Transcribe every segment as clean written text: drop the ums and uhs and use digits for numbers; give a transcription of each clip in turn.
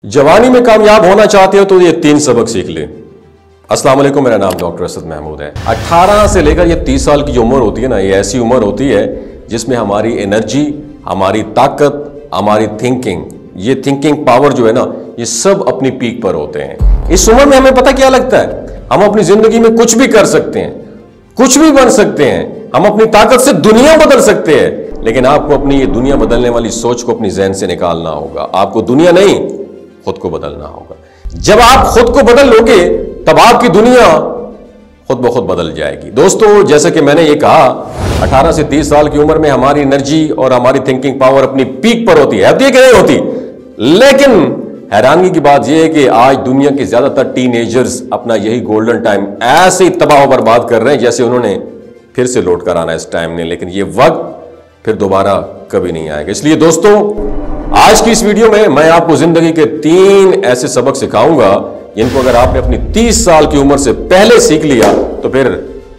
जवानी में कामयाब होना चाहते हो तो ये 3 सबक सीख ले। अस्सलाम वालेकुम, मेरा नाम डॉक्टर असद महमूद है। 18 से लेकर ये 30 साल की जो उम्र होती है ना, ये ऐसी उम्र होती है जिसमें हमारी एनर्जी, हमारी ताकत, हमारी थिंकिंग, ये थिंकिंग पावर जो है ना, ये सब अपनी पीक पर होते हैं। इस उम्र में हमें पता क्या लगता है, हम अपनी जिंदगी में कुछ भी कर सकते हैं, कुछ भी बन सकते हैं, हम अपनी ताकत से दुनिया बदल सकते हैं। लेकिन आपको अपनी ये दुनिया बदलने वाली सोच को अपनी ज़हन से निकालना होगा। आपको दुनिया नहीं, खुद को बदलना होगा। जब आप खुद को बदल लोगे तब आपकी दुनिया खुद ब खुद बदल जाएगी। दोस्तों, जैसे कि मैंने ये कहा, 18 से 30 साल की उम्र में हमारी एनर्जी और हमारी थिंकिंग पावर अपनी पीक पर होती है कि नहीं होती। लेकिन हैरानगी की बात यह है कि आज दुनिया के ज्यादातर टीनेजर्स अपना यही गोल्डन टाइम ऐसे ही तबाह बर्बाद कर रहे हैं जैसे उन्होंने फिर से लौट कर आना इस टाइम ने, लेकिन ये वक्त फिर दोबारा कभी नहीं आएगा। इसलिए दोस्तों, आज की इस वीडियो में मैं आपको जिंदगी के 3 ऐसे सबक सिखाऊंगा जिनको अगर आपने अपनी 30 साल की उम्र से पहले सीख लिया तो फिर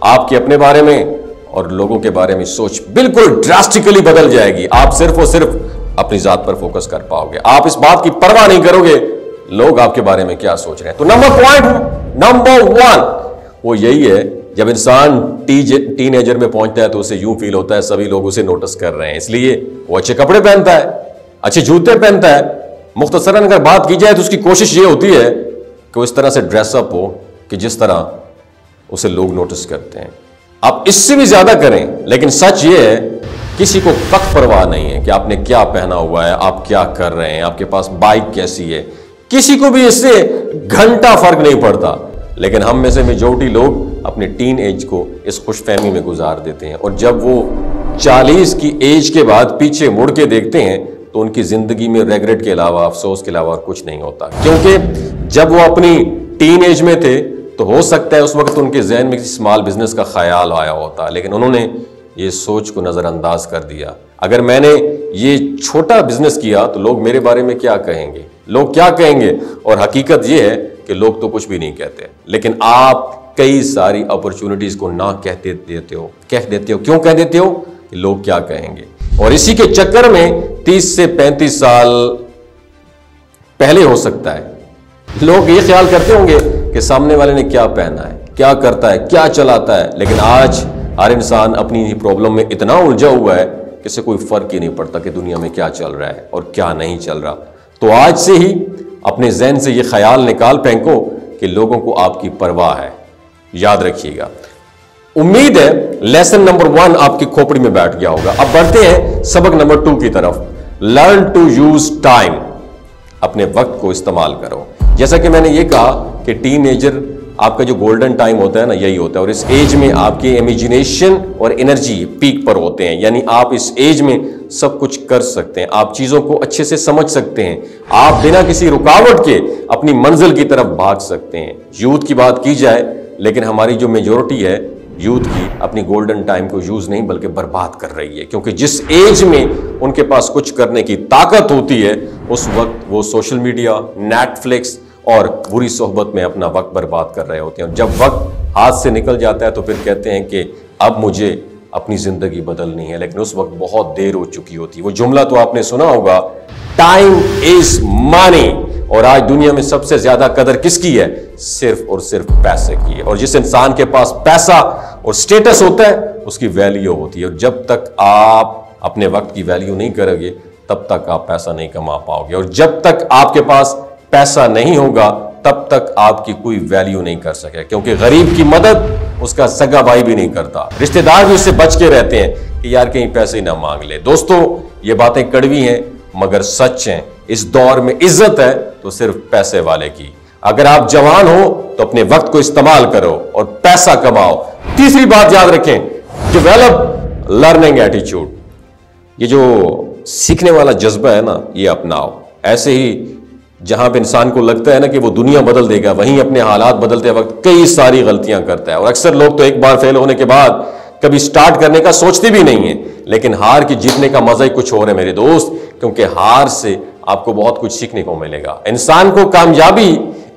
आपके अपने बारे में और लोगों के बारे में सोच बिल्कुल ड्रास्टिकली बदल जाएगी। आप सिर्फ और सिर्फ अपनी जात पर फोकस कर पाओगे। आप इस बात की परवाह नहीं करोगे लोग आपके बारे में क्या सोच रहे हैं। तो नंबर 1 वो यही है, जब इंसान टीनेजर में पहुंचता है तो उसे यूं फील होता है सभी लोग उसे नोटिस कर रहे हैं, इसलिए वो अच्छे कपड़े पहनता है, अच्छे जूते पहनता है। मुख्तसरन अगर बात की जाए तो उसकी कोशिश ये होती है कि वो इस तरह से ड्रेसअप हो कि जिस तरह उसे लोग नोटिस करते हैं। आप इससे भी ज्यादा करें, लेकिन सच ये है किसी को कख परवाह नहीं है कि आपने क्या पहना हुआ है, आप क्या कर रहे हैं, आपके पास बाइक कैसी है, किसी को भी इससे घंटा फर्क नहीं पड़ता। लेकिन हम में से मेजॉरिटी लोग अपने टीन एज को इस खुशफहमी में गुजार देते हैं, और जब वो 40 की एज के बाद पीछे मुड़ के देखते हैं तो उनकी जिंदगी में रेग्रेट के अलावा, अफसोस के अलावा कुछ नहीं होता। क्योंकि जब वो अपनी टीन एज में थे तो हो सकता है उस वक्त उनके जहन में किसी स्मॉल बिजनेस का ख्याल आया होता, लेकिन उन्होंने ये सोच को नजरअंदाज कर दिया। अगर मैंने ये छोटा बिजनेस किया तो लोग मेरे बारे में क्या कहेंगे, लोग क्या कहेंगे। और हकीकत ये है कि लोग तो कुछ भी नहीं कहते, लेकिन आप कई सारी अपॉर्चुनिटीज को ना कह देते हो। क्यों कह देते हो? कि लोग क्या कहेंगे। और इसी के चक्कर में 30 से 35 साल पहले हो सकता है लोग ये ख्याल करते होंगे कि सामने वाले ने क्या पहना है, क्या करता है, क्या चलाता है। लेकिन आज हर इंसान अपनी ही प्रॉब्लम में इतना उलझा हुआ है कि इससे कोई फर्क ही नहीं पड़ता कि दुनिया में क्या चल रहा है और क्या नहीं चल रहा। तो आज से ही अपने जहन से ये ख्याल निकाल फेंको कि लोगों को आपकी परवाह है। याद रखिएगा। उम्मीद है लेसन नंबर 1 आपकी खोपड़ी में बैठ गया होगा। अब बढ़ते हैं सबक नंबर 2 की तरफ। Learn to use time. अपने वक्त को इस्तेमाल करो। जैसा कि मैंने ये कहा कि टीनेजर आपका जो गोल्डन टाइम होता है ना, यही होता है। और इस एज में आपकी इमेजिनेशन और एनर्जी पीक पर होते हैं, यानी आप इस एज में सब कुछ कर सकते हैं, आप चीजों को अच्छे से समझ सकते हैं, आप बिना किसी रुकावट के अपनी मंजिल की तरफ भाग सकते हैं। यूथ की बात की जाए, लेकिन हमारी जो मेजॉरिटी है यूथ की अपनी गोल्डन टाइम को यूज नहीं बल्कि बर्बाद कर रही है। क्योंकि जिस एज में उनके पास कुछ करने की ताकत होती है उस वक्त वो सोशल मीडिया, नेटफ्लिक्स और बुरी सोहबत में अपना वक्त बर्बाद कर रहे होते हैं। जब वक्त हाथ से निकल जाता है तो फिर कहते हैं कि अब मुझे अपनी जिंदगी बदलनी है, लेकिन उस वक्त बहुत देर हो चुकी होती है। वो जुमला तो आपने सुना होगा, टाइम इज मनी। और आज दुनिया में सबसे ज्यादा कदर किसकी है? सिर्फ और सिर्फ पैसे की है। और जिस इंसान के पास पैसा और स्टेटस होता है उसकी वैल्यू होती है। और जब तक आप अपने वक्त की वैल्यू नहीं करोगे तब तक आप पैसा नहीं कमा पाओगे। और जब तक आपके पास पैसा नहीं होगा तब तक आपकी कोई वैल्यू नहीं कर सके। क्योंकि गरीब की मदद उसका सगा भाई भी नहीं करता, रिश्तेदार भी उससे बच के रहते हैं कि यार कहीं पैसे ही ना मांग ले। दोस्तों, ये बातें कड़वी हैं मगर सच हैं। इस दौर में इज्जत है तो सिर्फ पैसे वाले की। अगर आप जवान हो तो अपने वक्त को इस्तेमाल करो और पैसा कमाओ। तीसरी बात याद रखें, डेवलप लर्निंग एटीट्यूड। ये जो सीखने वाला जज्बा है ना, ये अपनाओ। ऐसे ही जहां पे इंसान को लगता है ना कि वो दुनिया बदल देगा, वहीं अपने हालात बदलते वक्त कई सारी गलतियां करता है। और अक्सर लोग तो एक बार फेल होने के बाद कभी स्टार्ट करने का सोचते भी नहीं है। लेकिन हार के जीतने का मजा ही कुछ और है मेरे दोस्त, क्योंकि हार से आपको बहुत कुछ सीखने को मिलेगा। इंसान को कामयाबी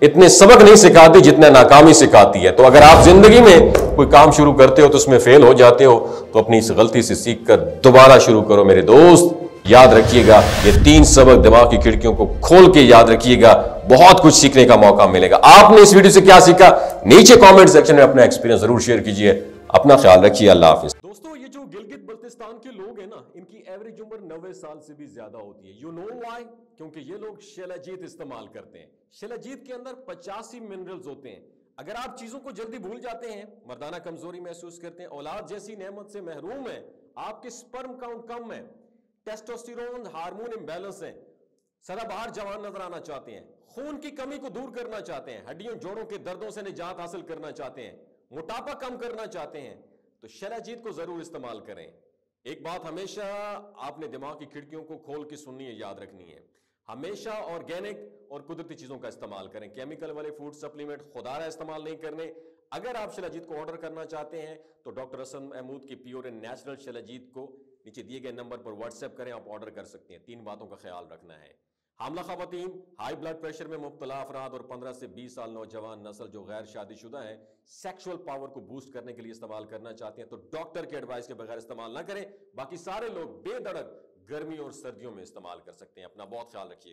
इतने सबक नहीं सिखाती जितना नाकामी सिखाती है। तो अगर आप जिंदगी में कोई काम शुरू करते हो तो उसमें फेल हो जाते हो तो अपनी इस गलती से सीख कर दोबारा शुरू करो मेरे दोस्त। याद रखिएगा, ये 3 सबक दिमाग की खिड़कियों को खोल के याद रखिएगा, बहुत कुछ सीखने का मौका मिलेगा। आपने इस वीडियो से क्या सीखा, नीचे कमेंट सेक्शन में अपना एक्सपीरियंस जरूर शेयर कीजिए। अपना ख्याल रखिए, अल्लाह हाफिज। दोस्तों, ये जो गिलगित बल्तिस्तान के लोग हैं ना, इनकी एवरेज उम्र 90 साल से भी ज्यादा होती है। You know why? क्योंकि ये लोग शिलाजीत इस्तेमाल करते हैं। शिलाजीत के अंदर 85 मिनरल्स होते हैं। अगर आप चीजों को जल्दी भूल जाते हैं, मर्दाना कमजोरी महसूस करते हैं, औलाद जैसी नेमत से महरूम है, आपके स्पर्म काउंट कम है, टेस्टोस्टेरोन हार्मोन इंबैलेंस है, सदाबहार जवान नजर आना चाहते हैं, खून की कमी को दूर करना चाहते हैं, हड्डियों जोड़ों के दर्दों से निजात हासिल करना चाहते हैं, मोटापा कम करना चाहते हैं, तो शिलाजीत को जरूर इस्तेमाल करें। एक बात हमेशा आपने दिमाग की खिड़कियों को खोल के सुननी है, याद रखनी है, हमेशा ऑर्गेनिक और कुदरती चीजों का इस्तेमाल करें। केमिकल वाले फूड सप्लीमेंट खुदारा इस्तेमाल नहीं करने। अगर आप शिलाजीत को ऑर्डर करना चाहते हैं तो डॉक्टर असद महमूद की प्योर एंड नेचुरल शिलाजीत को नीचे दिए गए नंबर पर व्हाट्सएप करें, आप ऑर्डर कर सकते हैं। 3 बातों का ख्याल रखना है, हामला खवातीन, हाई ब्लड प्रेशर में मुब्तला अफराद और 15 से 20 साल नौजवान नस्ल जो गैर शादीशुदा है, सेक्सुअल पावर को बूस्ट करने के लिए इस्तेमाल करना चाहते हैं तो डॉक्टर के एडवाइस के बगैर इस्तेमाल ना करें। बाकी सारे लोग बेधड़क गर्मी और सर्दियों में इस्तेमाल कर सकते हैं। अपना बहुत ख्याल रखिएगा।